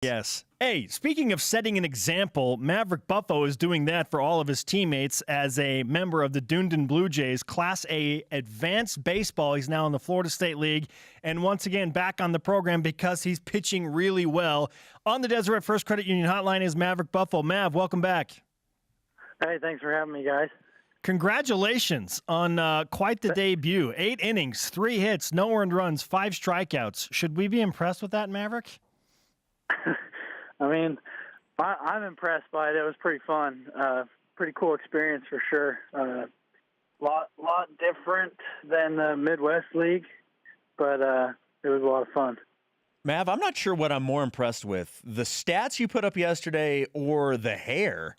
Yes. Hey, speaking of setting an example, Maverik Buffo is doing that for all of his teammates as a member of the Dunedin Blue Jays Class A Advanced Baseball. He's now in the Florida State League and once again back on the program because he's pitching really well. On the Deseret First Credit Union Hotline is Maverik Buffo. Mav, welcome back. Hey, thanks for having me, guys. Congratulations on quite the debut. 8 innings, 3 hits, no earned runs, 5 strikeouts. Should we be impressed with that, Maverik? I mean, I'm impressed by it. It was pretty fun. Pretty cool experience for sure. Lot different than the Midwest League, but it was a lot of fun. Mav, I'm not sure what I'm more impressed with, the stats you put up yesterday or the hair.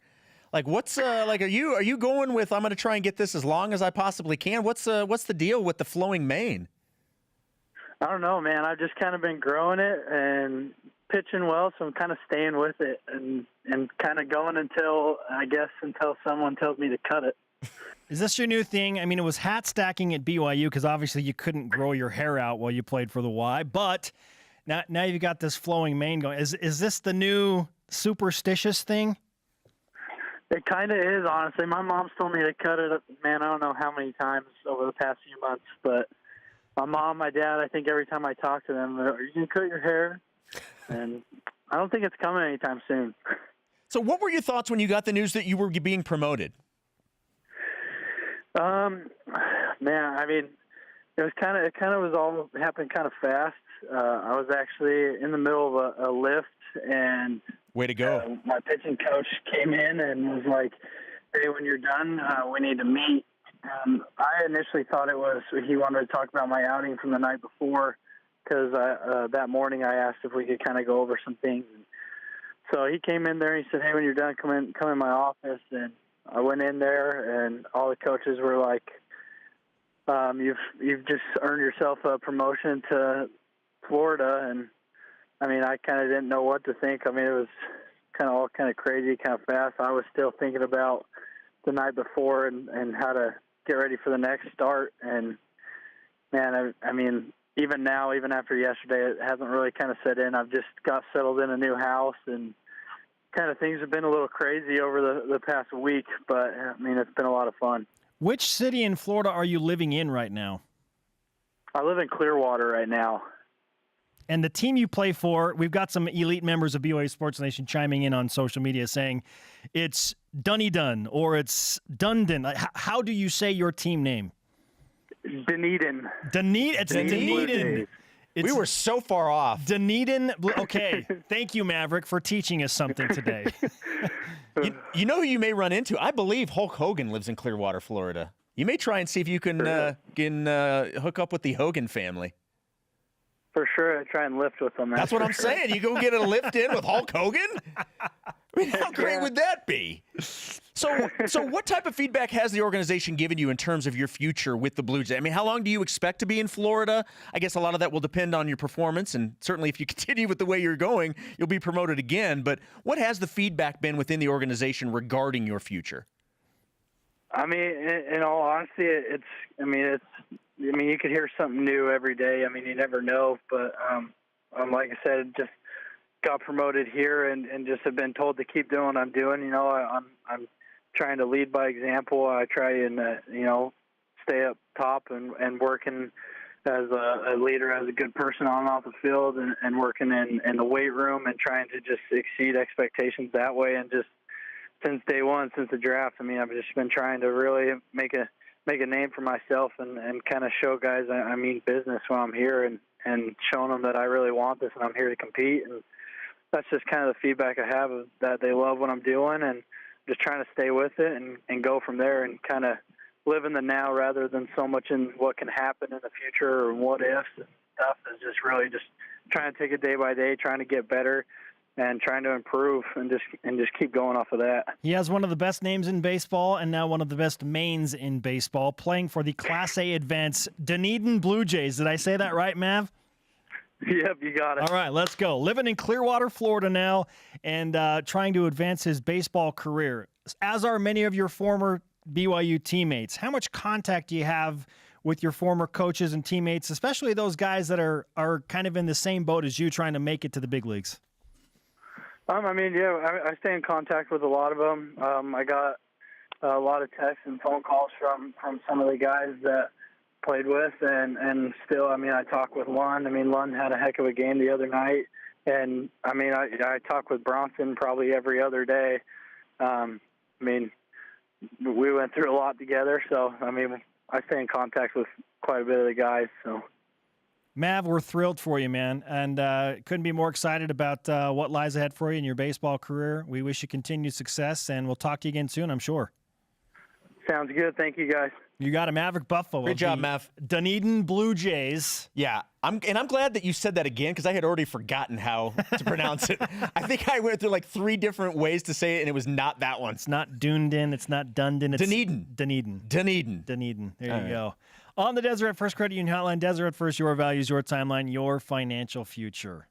Like, what's are you going with? I'm going to try and get this as long as I possibly can. What's the deal with the flowing mane? I don't know, man. I've just kind of been growing it and pitching well, so I'm kind of staying with it and kind of going until someone tells me to cut it. Is this your new thing? I mean, it was hat stacking at BYU because obviously you couldn't grow your hair out while you played for the Y, but now you've got this flowing mane going. Is this the new superstitious thing? It kind of is, honestly. My mom's told me to cut it, man, I don't know how many times over the past few months, but my mom, my dad, I think every time I talk to them, are you going to cut your hair? And I don't think it's coming anytime soon. So what were your thoughts when you got the news that you were being promoted? Man, I mean, it kind of was all happening kind of fast. I was actually in the middle of a lift, and way to go. My pitching coach came in and was like, "Hey, when you're done, we need to meet." I initially thought he wanted to talk about my outing from the night before, because that morning I asked if we could kind of go over some things. So he came in there and he said, "Hey, when you're done, come in my office." And I went in there, and all the coaches were like, "You've just earned yourself a promotion to Florida." And I mean, I kind of didn't know what to think. I mean, it was kind of crazy, kind of fast. I was still thinking about the night before and how to get ready for the next start. And man, I mean, even now, even after yesterday, it hasn't really kind of set in. I've just got settled in a new house, and kind of things have been a little crazy over the past week, but I mean, it's been a lot of fun. Which city in Florida are you living in right now? I live in Clearwater right now. And the team you play for, we've got some elite members of BYU Sports Nation chiming in on social media saying it's Dunedin or it's Dundon. How do you say your team name? Dunedin. It's Dunedin. We were so far off. Dunedin. Okay. Thank you, Maverik, for teaching us something today. You know who you may run into? I believe Hulk Hogan lives in Clearwater, Florida. You may try and see if you can hook up with the Hogan family. For sure, I try and lift with them. That's what I'm saying. You go get a lift in with Hulk Hogan? I mean, how great would that be? So what type of feedback has the organization given you in terms of your future with the Blue Jays? I mean, how long do you expect to be in Florida? I guess a lot of that will depend on your performance, and certainly if you continue with the way you're going, you'll be promoted again. But what has the feedback been within the organization regarding your future? I mean, in all honesty, you could hear something new every day. I mean, you never know. But like I said, just got promoted here and just have been told to keep doing what I'm doing. You know, I'm trying to lead by example. I try and stay up top and working as a leader, as a good person on and off the field, and working in the weight room and trying to just exceed expectations that way. And just since day one, since the draft, I mean, I've just been trying to really make a name for myself and kind of show guys I mean business when I'm here and showing them that I really want this and I'm here to compete. And that's just kind of the feedback I have, of that they love what I'm doing, and just trying to stay with it and go from there and kind of live in the now rather than so much in what can happen in the future or what ifs and stuff. Is just really just trying to take it day by day, trying to get better and trying to improve and just keep going off of that. He has one of the best names in baseball and now one of the best mains in baseball, playing for the Class A Advanced Dunedin Blue Jays. Did I say that right, Mav? Yep, you got it. All right, let's go. Living in Clearwater, Florida now, and trying to advance his baseball career. As are many of your former BYU teammates. How much contact do you have with your former coaches and teammates, especially those guys that are kind of in the same boat as you, trying to make it to the big leagues? I mean, yeah, I stay in contact with a lot of them. I got a lot of texts and phone calls from some of the guys that played with, and still, I mean, I talk with Lund. I mean, Lund had a heck of a game the other night, and I mean, I talk with Bronson probably every other day. I mean, we went through a lot together, so I mean, I stay in contact with quite a bit of the guys. So, Mav, we're thrilled for you, man, and couldn't be more excited about what lies ahead for you in your baseball career. We wish you continued success, and we'll talk to you again soon, I'm sure. Sounds good. Thank you, guys. You got a Maverik Buffo. Great job, Mav. Dunedin Blue Jays. Yeah, I'm glad that you said that again because I had already forgotten how to pronounce it. I think I went through like 3 different ways to say it, and it was not that one. It's not Dunedin. It's not Dundon. It's Dunedin. Dunedin. Dunedin. Dunedin. There All you right. go. On the Deseret First Credit Union Hotline, Deseret First, your values, your timeline, your financial future.